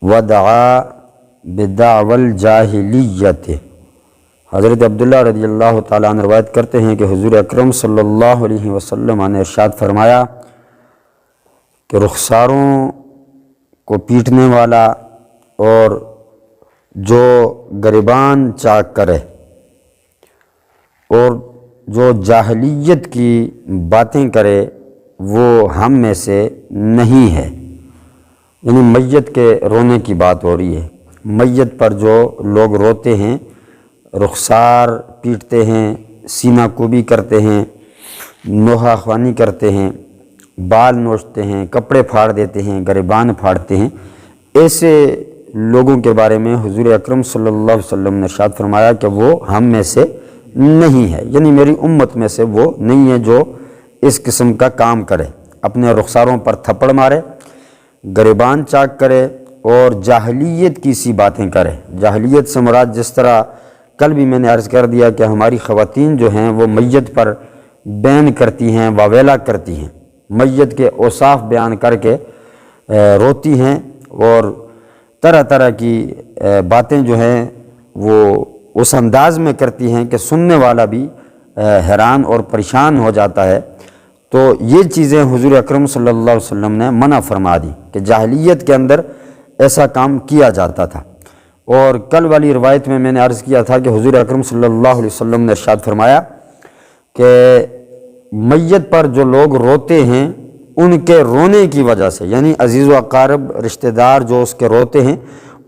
ودعا بدعوى الجاہلیت۔ حضرت عبداللہ رضی اللہ تعالیٰ عنہ روایت کرتے ہیں کہ حضور اکرم صلی اللہ علیہ وسلم نے ارشاد فرمایا کہ رخساروں کو پیٹنے والا اور جو گریبان چاک کرے اور جو جاہلیت کی باتیں کرے وہ ہم میں سے نہیں ہے، یعنی میت کے رونے کی بات ہو رہی ہے۔ میت پر جو لوگ روتے ہیں، رخسار پیٹتے ہیں، سینہ کوبی کرتے ہیں، نوحہ خوانی کرتے ہیں، بال نوچتے ہیں، کپڑے پھاڑ دیتے ہیں، گریبان پھاڑتے ہیں، ایسے لوگوں کے بارے میں حضور اکرم صلی اللہ علیہ وسلم نے ارشاد فرمایا کہ وہ ہم میں سے نہیں ہے، یعنی میری امت میں سے وہ نہیں ہے جو اس قسم کا کام کرے، اپنے رخساروں پر تھپڑ مارے، گریبان چاک کرے اور جاہلیت کی سی باتیں کرے۔ جاہلیت سے مراد جس طرح کل بھی میں نے عرض کر دیا کہ ہماری خواتین جو ہیں وہ میت پر بین کرتی ہیں، واویلا کرتی ہیں، میت کے اوصاف بیان کر کے روتی ہیں اور طرح طرح کی باتیں جو ہیں وہ اس انداز میں کرتی ہیں کہ سننے والا بھی حیران اور پریشان ہو جاتا ہے۔ تو یہ چیزیں حضور اکرم صلی اللہ علیہ وسلم نے منع فرما دی کہ جاہلیت کے اندر ایسا کام کیا جاتا تھا۔ اور کل والی روایت میں نے عرض کیا تھا کہ حضور اکرم صلی اللہ علیہ وسلم نے ارشاد فرمایا کہ میت پر جو لوگ روتے ہیں ان کے رونے کی وجہ سے، یعنی عزیز و اقارب رشتہ دار جو اس کے روتے ہیں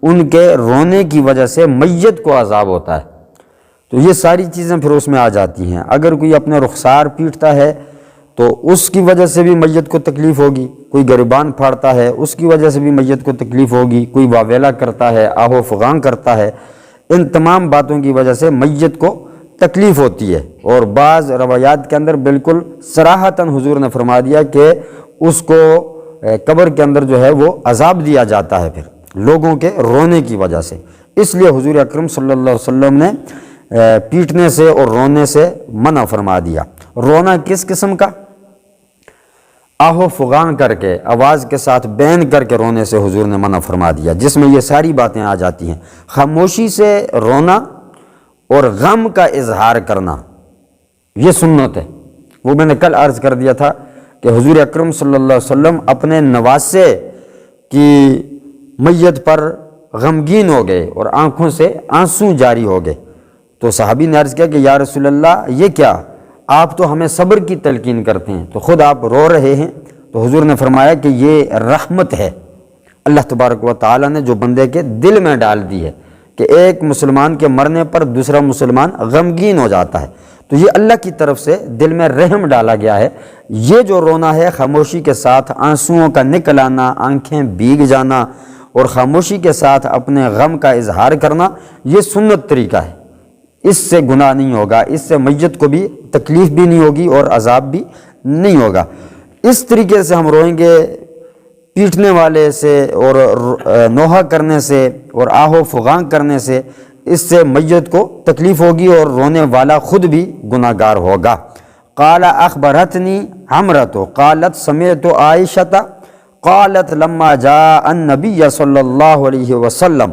ان کے رونے کی وجہ سے میت کو عذاب ہوتا ہے۔ تو یہ ساری چیزیں پھر اس میں آ جاتی ہیں۔ اگر کوئی اپنے رخسار پیٹتا ہے تو اس کی وجہ سے بھی میت کو تکلیف ہوگی، کوئی گریبان پھاڑتا ہے اس کی وجہ سے بھی میت کو تکلیف ہوگی، کوئی واویلا کرتا ہے، آہ و فغان کرتا ہے، ان تمام باتوں کی وجہ سے میت کو تکلیف ہوتی ہے۔ اور بعض روایات کے اندر بالکل صراحتاً حضور نے فرما دیا کہ اس کو قبر کے اندر جو ہے وہ عذاب دیا جاتا ہے پھر لوگوں کے رونے کی وجہ سے۔ اس لیے حضور اکرم صلی اللہ علیہ وسلم نے پیٹنے سے اور رونے سے منع فرما دیا۔ رونا کس قسم کا؟ آہ و فغان کر کے، آواز کے ساتھ بین کر کے رونے سے حضور نے منع فرما دیا، جس میں یہ ساری باتیں آ جاتی ہیں۔ خاموشی سے رونا اور غم کا اظہار کرنا یہ سنت ہے۔ وہ میں نے کل عرض کر دیا تھا کہ حضور اکرم صلی اللہ علیہ وسلم اپنے نواسے کی میت پر غمگین ہو گئے اور آنکھوں سے آنسو جاری ہو گئے۔ تو صحابی نے عرض کیا کہ یا رسول اللہ یہ کیا؟ آپ تو ہمیں صبر کی تلقین کرتے ہیں تو خود آپ رو رہے ہیں۔ تو حضور نے فرمایا کہ یہ رحمت ہے، اللہ تبارک و تعالیٰ نے جو بندے کے دل میں ڈال دی ہے کہ ایک مسلمان کے مرنے پر دوسرا مسلمان غمگین ہو جاتا ہے، تو یہ اللہ کی طرف سے دل میں رحم ڈالا گیا ہے۔ یہ جو رونا ہے خاموشی کے ساتھ آنسوؤں کا نکل آنا، آنکھیں بھیگ جانا اور خاموشی کے ساتھ اپنے غم کا اظہار کرنا، یہ سنت طریقہ ہے۔ اس سے گناہ نہیں ہوگا، اس سے میت کو بھی تکلیف بھی نہیں ہوگی اور عذاب بھی نہیں ہوگا۔ اس طریقے سے ہم روئیں گے پیٹنے والے سے اور نوحہ کرنے سے اور آہ و فغان کرنے سے، اس سے میت کو تکلیف ہوگی اور رونے والا خود بھی گناہ گار ہوگا۔ قال اخبرتنی حمرۃ قالت سمعت عائشۃ قالت لما جاء النبی صلی اللہ علیہ وسلم۔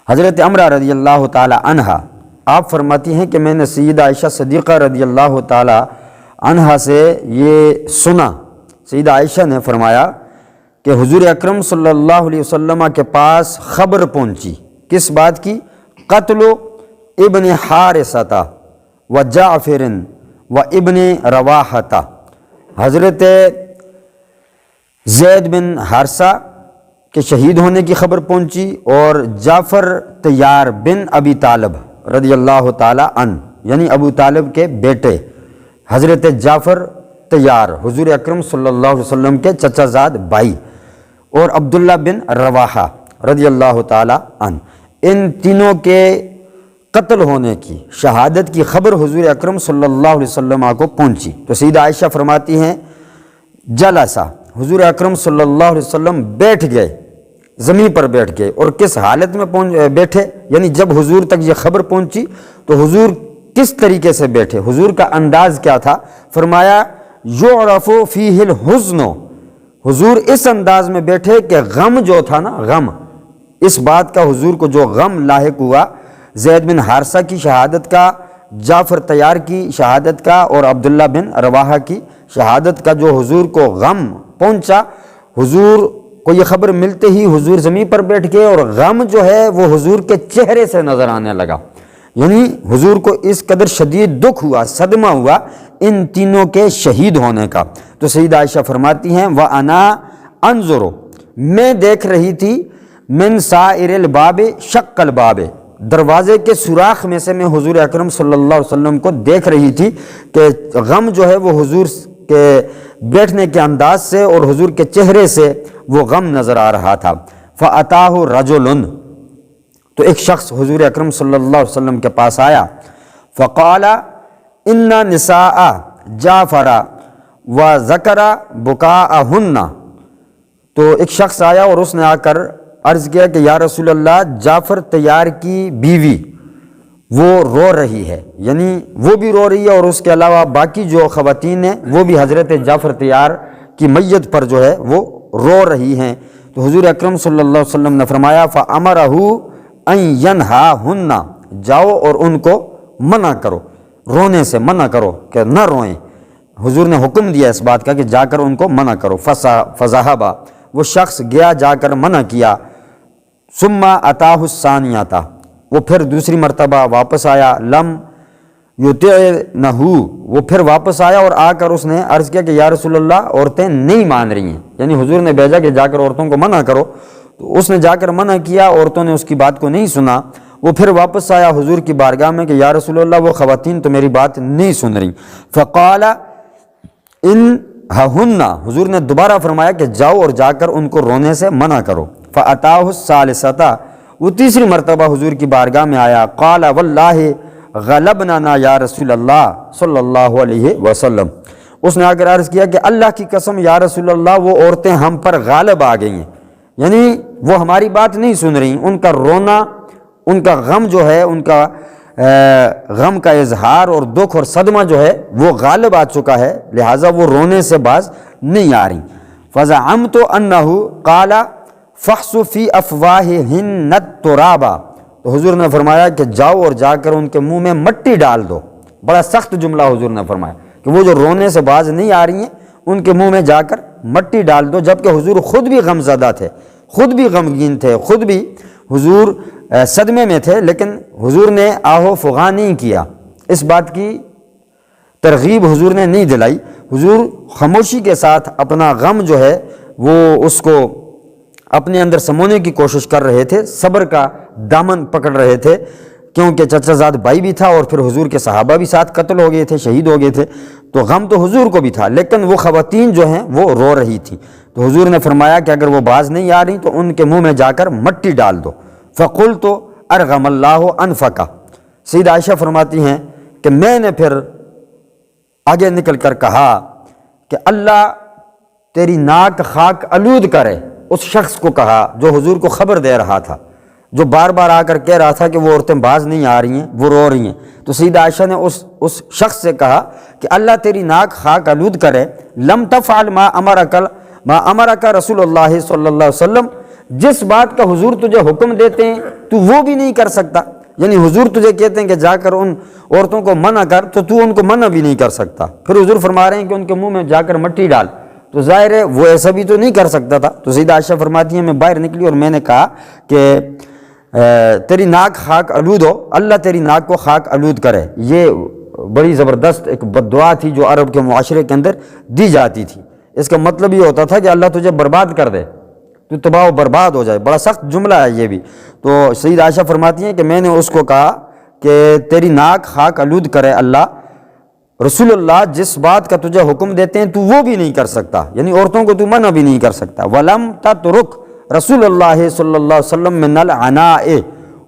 حضرت عمرہ رضی اللہ تعالی عنہا آپ فرماتی ہیں کہ میں نے سیدہ عائشہ صدیقہ رضی اللہ تعالی عنہا سے یہ سنا۔ سیدہ عائشہ نے فرمایا کہ حضور اکرم صلی اللہ علیہ وسلم کے پاس خبر پہنچی، کس بات کی؟ قتل ابن حارثہ و جعفر و ابن رواحہ، حضرت زید بن حارثہ کے شہید ہونے کی خبر پہنچی اور جعفر طیار بن ابی طالب رضی اللہ تعالی عنہ، یعنی ابو طالب کے بیٹے حضرت جعفر طیار حضور اکرم صلی اللہ علیہ وسلم کے چچا زاد بھائی، اور عبداللہ بن رواحہ رضی اللہ تعالی عنہ، ان تینوں کے قتل ہونے کی، شہادت کی خبر حضور اکرم صلی اللہ علیہ وسلم کو پہنچی۔ تو سیدہ عائشہ فرماتی ہیں جلسہ، حضور اکرم صلی اللہ علیہ وسلم بیٹھ گئے، زمین پر بیٹھ گئے، اور کس حالت میں بیٹھے؟ یعنی جب حضور تک یہ خبر پہنچی تو حضور کس طریقے سے بیٹھے، حضور کا انداز کیا تھا؟ فرمایا یعرف فیہ الحزن حضور اس انداز میں بیٹھے کہ غم جو تھا نا، غم اس بات کا حضور کو جو غم لاحق ہوا زید بن حارثہ کی شہادت کا، جعفر طیار کی شہادت کا اور عبداللہ بن رواحہ کی شہادت کا جو حضور کو غم پہنچا، حضور کو یہ خبر ملتے ہی حضور زمین پر بیٹھ گئے اور غم جو ہے وہ حضور کے چہرے سے نظر آنے لگا۔ یعنی حضور کو اس قدر شدید دکھ ہوا، صدمہ ہوا ان تینوں کے شہید ہونے کا۔ تو سیدہ عائشہ فرماتی ہیں وَأَنَا أَنظُرُ، میں دیکھ رہی تھی من سائر الباب شق الباب، دروازے کے سوراخ میں سے میں حضور اکرم صلی اللہ علیہ وسلم کو دیکھ رہی تھی کہ غم جو ہے وہ حضور کے بیٹھنے کے انداز سے اور حضور کے چہرے سے وہ غم نظر آ رہا تھا۔ فَأَتَاهُ رَجُلٌ، تو ایک شخص حضور اکرم صلی اللہ علیہ وسلم کے پاس آیا، فقال ان نساء جعفر وذکر بکاءہن، تو ایک شخص آیا اور اس نے آ کر عرض کیا کہ یا رسول اللہ، جعفر طیار کی بیوی وہ رو رہی ہے، یعنی وہ بھی رو رہی ہے اور اس کے علاوہ باقی جو خواتین ہیں وہ بھی حضرت جعفر طیار کی میت پر جو ہے وہ رو رہی ہیں۔ تو حضور اکرم صلی اللہ علیہ وسلم نے فرمایا فَأَمَرَهُ أَن يَنْهَاهُنَّ، جاؤ اور ان کو منع کرو، رونے سے منع کرو کہ نہ روئیں۔ حضور نے حکم دیا اس بات کا کہ جا کر ان کو منع کرو۔ فَذَهَبَ، وہ شخص گیا، جا کر منع کیا۔ ثُمَّ أَتَاهُ الثَّانِيَةَ، وہ پھر دوسری مرتبہ واپس آیا۔ لم یطعنہ، وہ پھر واپس آیا اور آ کر اس نے عرض کیا کہ یا رسول اللہ، عورتیں نہیں مان رہی ہیں، یعنی حضور نے بھیجا کہ جا کر عورتوں کو منع کرو، تو اس نے جا کر منع کیا، عورتوں نے اس کی بات کو نہیں سنا۔ وہ پھر واپس آیا حضور کی بارگاہ میں کہ یا رسول اللہ، وہ خواتین تو میری بات نہیں سن رہی۔ فقال انہن، حضور نے دوبارہ فرمایا کہ جاؤ اور جا کر ان کو رونے سے منع کرو۔ فاتاہ الثالثۃ، وہ تیسری مرتبہ حضور کی بارگاہ میں آیا۔ قال واللہ غلبنا یا رسول اللہ صلی اللہ علیہ وسلم، اس نے آ کر عرض کیا کہ اللہ کی قسم یا رسول اللہ، وہ عورتیں ہم پر غالب آ گئی ہیں، یعنی وہ ہماری بات نہیں سن رہی، ان کا رونا، ان کا غم جو ہے، ان کا غم کا اظہار اور دکھ اور صدمہ جو ہے وہ غالب آ چکا ہے، لہٰذا وہ رونے سے باز نہیں آ رہی۔ فزعمت انہ قال فحص فی افواہہن التراب، تو حضور نے فرمایا کہ جاؤ اور جا کر ان کے منہ میں مٹی ڈال دو۔ بڑا سخت جملہ حضور نے فرمایا کہ وہ جو رونے سے باز نہیں آ رہی ہیں ان کے منہ میں جا کر مٹی ڈال دو، جبکہ حضور خود بھی غم زدہ تھے، خود بھی غمگین تھے، خود بھی حضور صدمے میں تھے، لیکن حضور نے آہو فغاں نہیں کیا، اس بات کی ترغیب حضور نے نہیں دلائی۔ حضور خاموشی کے ساتھ اپنا غم جو ہے وہ اس کو اپنے اندر سمونے کی کوشش کر رہے تھے، صبر کا دامن پکڑ رہے تھے، کیونکہ چچا زاد بھائی بھی تھا اور پھر حضور کے صحابہ بھی ساتھ قتل ہو گئے تھے، شہید ہو گئے تھے، تو غم تو حضور کو بھی تھا، لیکن وہ خواتین جو ہیں وہ رو رہی تھیں۔ تو حضور نے فرمایا کہ اگر وہ باز نہیں آ رہی تو ان کے منہ میں جا کر مٹی ڈال دو۔ فقلت ارغم اللہ انفک، سیدہ عائشہ فرماتی ہیں کہ میں نے پھر آگے نکل کر کہا کہ اللہ تیری ناک خاک آلود کرے، اس شخص کو کہا جو حضور کو خبر دے رہا تھا، جو بار بار آ کر کہہ رہا تھا کہ وہ عورتیں باز نہیں آ رہی ہیں، وہ رو رہی ہیں۔ تو سیدہ عائشہ نے اس شخص سے کہا کہ اللہ تیری ناک خاک آلود کرے، لم تفعل ما امرک رسول اللہ صلی اللہ علیہ وسلم، جس بات کا حضور تجھے حکم دیتے ہیں تو وہ بھی نہیں کر سکتا، یعنی حضور تجھے کہتے ہیں کہ جا کر ان عورتوں کو منع کر تو ان کو منع بھی نہیں کر سکتا۔ پھر حضور فرما رہے ہیں کہ ان کے منہ میں جا کر مٹی ڈال، تو ظاہر ہے وہ ایسا بھی تو نہیں کر سکتا تھا۔ تو سیدہ عائشہ فرماتی ہیں میں باہر نکلی اور میں نے کہا کہ تیری ناک خاک آلود ہو، اللہ تیری ناک کو خاک آلود کرے۔ یہ بڑی زبردست ایک بد دعا تھی جو عرب کے معاشرے کے اندر دی جاتی تھی، اس کا مطلب یہ ہوتا تھا کہ اللہ تجھے برباد کر دے، تو تباہ و برباد ہو جائے، بڑا سخت جملہ ہے یہ بھی۔ تو سیدہ عائشہ فرماتی ہیں کہ میں نے اس کو کہا کہ تیری ناک خاک آلود کرے اللہ، رسول اللہ جس بات کا تجھے حکم دیتے ہیں تو وہ بھی نہیں کر سکتا، یعنی عورتوں کو تو منع بھی نہیں کر سکتا۔ وَلَمْ تَتْرُكْ رسول اللہ صلی اللہ علیہ وسلم من العناء،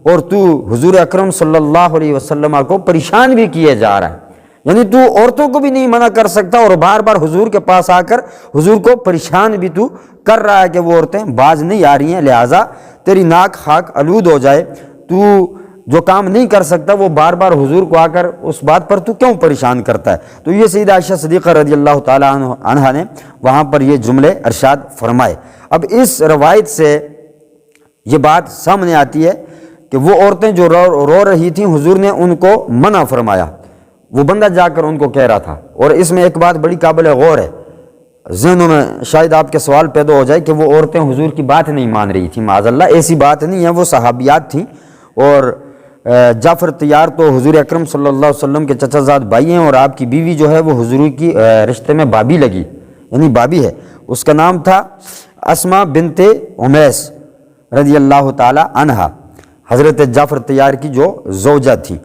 اور تو حضور اکرم صلی اللہ علیہ وسلم کو پریشان بھی کیے جا رہا ہے، یعنی تو عورتوں کو بھی نہیں منع کر سکتا اور بار بار حضور کے پاس آ کر حضور کو پریشان بھی تو کر رہا ہے کہ وہ عورتیں باز نہیں آ رہی ہیں، لہٰذا تیری ناک خاک آلود ہو جائے۔ تو جو کام نہیں کر سکتا وہ بار بار حضور کو آ کر اس بات پر تو کیوں پریشان کرتا ہے؟ تو یہ سیدہ عائشہ صدیقہ رضی اللہ تعالیٰ عنہا نے وہاں پر یہ جملے ارشاد فرمائے۔ اب اس روایت سے یہ بات سامنے آتی ہے کہ وہ عورتیں جو رو رہی تھیں حضور نے ان کو منع فرمایا، وہ بندہ جا کر ان کو کہہ رہا تھا۔ اور اس میں ایک بات بڑی قابل غور ہے، ذہنوں میں شاید آپ کے سوال پیدا ہو جائے کہ وہ عورتیں حضور کی بات نہیں مان رہی تھیں۔ معاذ اللہ ایسی بات نہیں ہے، وہ صحابیات تھیں، اور جعفر طیار تو حضور اکرم صلی اللہ علیہ وسلم کے چچا زاد بھائی ہیں، اور آپ کی بیوی جو ہے وہ حضور کی رشتے میں بابی لگی، یعنی بابی ہے۔ اس کا نام تھا اسماء بنت امیس رضی اللہ تعالی عنہا، حضرت جعفر طیار کی جو زوجہ تھی۔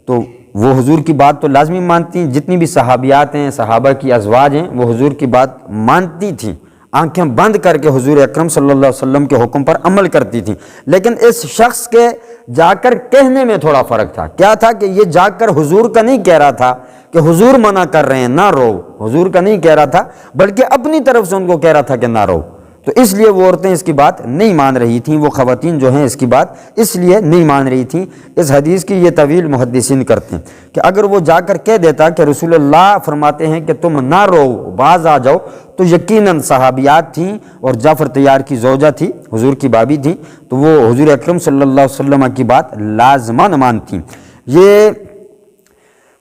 تو وہ حضور کی بات تو لازمی مانتی ہیں، جتنی بھی صحابیات ہیں، صحابہ کی ازواج ہیں، وہ حضور کی بات مانتی تھیں، آنکھیں بند کر کے حضور اکرم صلی اللہ علیہ وسلم کے حکم پر عمل کرتی تھیں۔ لیکن اس شخص کے جا کر کہنے میں تھوڑا فرق تھا۔ کیا تھا کہ یہ جا کر حضور کا نہیں کہہ رہا تھا کہ حضور منع کر رہے ہیں نہ رو، حضور کا نہیں کہہ رہا تھا، بلکہ اپنی طرف سے ان کو کہہ رہا تھا کہ نہ رو۔ تو اس لیے وہ عورتیں اس کی بات نہیں مان رہی تھیں، وہ خواتین جو ہیں اس کی بات اس لیے نہیں مان رہی تھیں۔ اس حدیث کی یہ طویل محدثین کرتے ہیں کہ اگر وہ جا کر کہہ دیتا کہ رسول اللہ فرماتے ہیں کہ تم نہ رو، باز آ جاؤ، تو یقیناً صحابیات تھیں اور جعفر طیار کی زوجہ تھی، حضور کی بابی تھیں، تو وہ حضور اکرم صلی اللہ علیہ وسلم کی بات لازماً مانتیں۔ یہ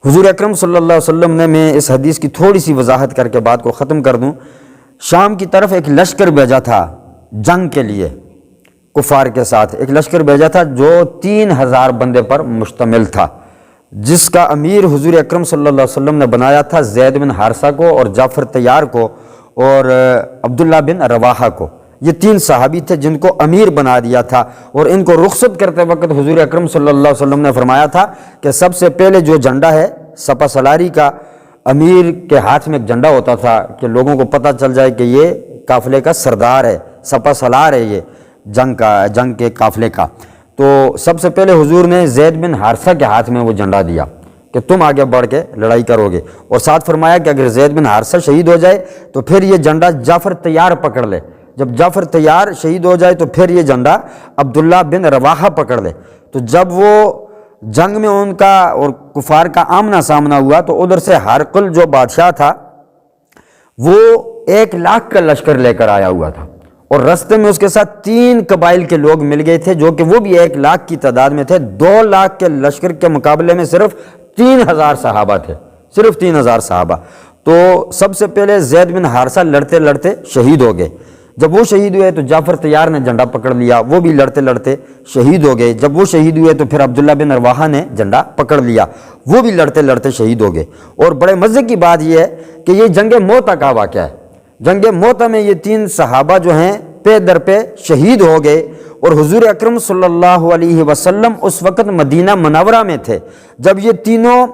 حضور اکرم صلی اللہ علیہ وسلم نے، میں اس حدیث کی تھوڑی سی وضاحت کر کے بات کو ختم کر دوں، شام کی طرف ایک لشکر بھیجا تھا جنگ کے لیے، کفار کے ساتھ ایک لشکر بھیجا تھا جو 3000 بندے پر مشتمل تھا، جس کا امیر حضور اکرم صلی اللہ علیہ وسلم نے بنایا تھا زید بن حارثہ کو اور جعفر طیار کو اور عبداللہ بن رواحہ کو۔ یہ 3 صحابی تھے جن کو امیر بنا دیا تھا، اور ان کو رخصت کرتے وقت حضور اکرم صلی اللہ علیہ وسلم نے فرمایا تھا کہ سب سے پہلے جو جھنڈا ہے سپہ سالاری کا، امیر کے ہاتھ میں ایک جھنڈا ہوتا تھا کہ لوگوں کو پتہ چل جائے کہ یہ قافلے کا سردار ہے، سپہ سالار ہے یہ جنگ کے قافلے کا۔ تو سب سے پہلے حضور نے زید بن حارثہ کے ہاتھ میں وہ جھنڈا دیا کہ تم آگے بڑھ کے لڑائی کرو گے، اور ساتھ فرمایا کہ اگر زید بن حارثہ شہید ہو جائے تو پھر یہ جھنڈا جعفر طیار پکڑ لے، جب جعفر طیار شہید ہو جائے تو پھر یہ جھنڈا عبداللہ بن رواحہ پکڑ لے۔ تو جب وہ جنگ میں ان کا اور کفار کا آمنا سامنا ہوا تو ادھر سے ہرقل جو بادشاہ تھا وہ 1,00,000 کا لشکر لے کر آیا ہوا تھا، اور رستے میں اس کے ساتھ 3 قبائل کے لوگ مل گئے تھے جو کہ وہ بھی 1,00,000 کی تعداد میں تھے۔ 2,00,000 کے لشکر کے مقابلے میں صرف 3,000 صحابہ تھے، صرف 3,000 صحابہ۔ تو سب سے پہلے زید بن حارثہ لڑتے لڑتے شہید ہو گئے۔ جب وہ شہید ہوئے تو جعفر طیار نے جھنڈا پکڑ لیا، وہ بھی لڑتے لڑتے شہید ہو گئے۔ جب وہ شہید ہوئے تو پھر عبداللہ بن رواحہ نے جھنڈا پکڑ لیا، وہ بھی لڑتے لڑتے شہید ہو گئے۔ اور بڑے مزے کی بات یہ ہے کہ یہ جنگ موتا کا واقعہ ہے۔ جنگ موتا میں یہ 3 صحابہ جو ہیں پے در پہ شہید ہو گئے، اور حضور اکرم صلی اللہ علیہ وسلم اس وقت مدینہ منورہ میں تھے۔ جب یہ تینوں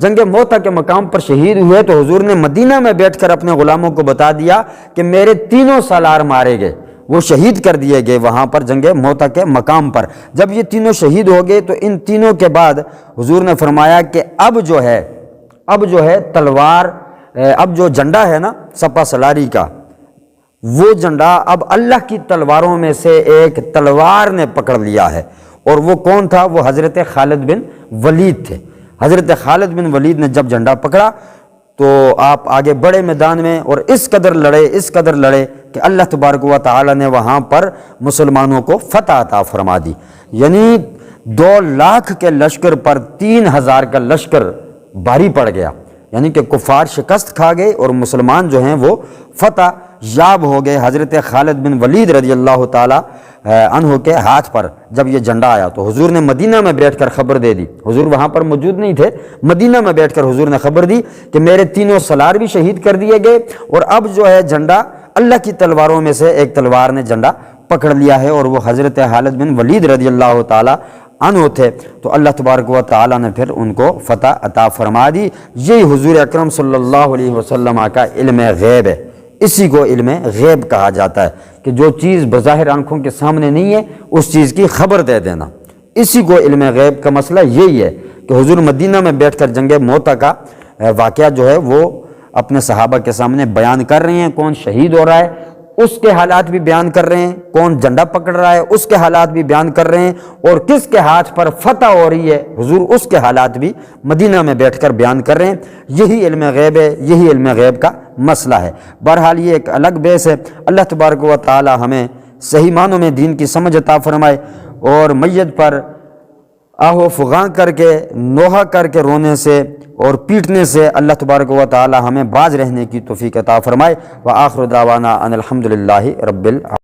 جنگ موتا کے مقام پر شہید ہوئے تو حضور نے مدینہ میں بیٹھ کر اپنے غلاموں کو بتا دیا کہ میرے 3 سالار مارے گئے، وہ شہید کر دیے گئے وہاں پر جنگ موتا کے مقام پر۔ جب یہ تینوں شہید ہو گئے تو ان تینوں کے بعد حضور نے فرمایا کہ اب جو ہے تلوار، اب جو جھنڈا ہے نا سپہ سالاری کا، وہ جھنڈا اب اللہ کی تلواروں میں سے ایک تلوار نے پکڑ لیا ہے۔ اور وہ کون تھا؟ وہ حضرت خالد بن ولید تھے۔ حضرت خالد بن ولید نے جب جھنڈا پکڑا تو آپ آگے بڑے میدان میں، اور اس قدر لڑے کہ اللہ تبارک و تعالی نے وہاں پر مسلمانوں کو فتح عطا فرما دی۔ یعنی 2,00,000 کے لشکر پر 3,000 کا لشکر بھاری پڑ گیا، یعنی کہ کفار شکست کھا گئے اور مسلمان جو ہیں وہ فتح یاب ہو گئے حضرت خالد بن ولید رضی اللہ تعالی عنہ کے ہاتھ پر۔ جب یہ جھنڈا آیا تو حضور نے مدینہ میں بیٹھ کر خبر دے دی، حضور وہاں پر موجود نہیں تھے، مدینہ میں بیٹھ کر حضور نے خبر دی کہ میرے 3 سالار بھی شہید کر دیے گئے، اور اب جو ہے جھنڈا اللہ کی تلواروں میں سے ایک تلوار نے جھنڈا پکڑ لیا ہے، اور وہ حضرت خالد بن ولید رضی اللہ تعالی عنہ تھے۔ تو اللہ تبارک و تعالی نے پھر ان کو فتح عطا فرما دی۔ یہی حضور اکرم صلی اللہ علیہ وسلم کا علم غیب ہے، اسی کو علم غیب کہا جاتا ہے کہ جو چیز بظاہر آنکھوں کے سامنے نہیں ہے اس چیز کی خبر دے دینا، اسی کو علم غیب کا مسئلہ یہی ہے کہ حضور مدینہ میں بیٹھ کر جنگ موتا کا واقعہ جو ہے وہ اپنے صحابہ کے سامنے بیان کر رہے ہیں، کون شہید ہو رہا ہے، اس کے حالات بھی بیان کر رہے ہیں، کون جھنڈا پکڑ رہا ہے اس کے حالات بھی بیان کر رہے ہیں، اور کس کے ہاتھ پر فتح ہو رہی ہے حضور اس کے حالات بھی مدینہ میں بیٹھ کر بیان کر رہے ہیں۔ یہی علم غیب ہے، یہی علم غیب کا مسئلہ ہے۔ بہرحال یہ ایک الگ بحث ہے۔ اللہ تبارک و تعالی ہمیں صحیح معنوں میں دین کی سمجھ عطا فرمائے، اور میت پر آہ و فغاں کر کے، نوحہ کر کے رونے سے اور پیٹنے سے اللہ تبارک و تعالی ہمیں باز رہنے کی توفیق عطا فرمائے۔ وآخر دعوانا ان الحمدللہ رب العالمین۔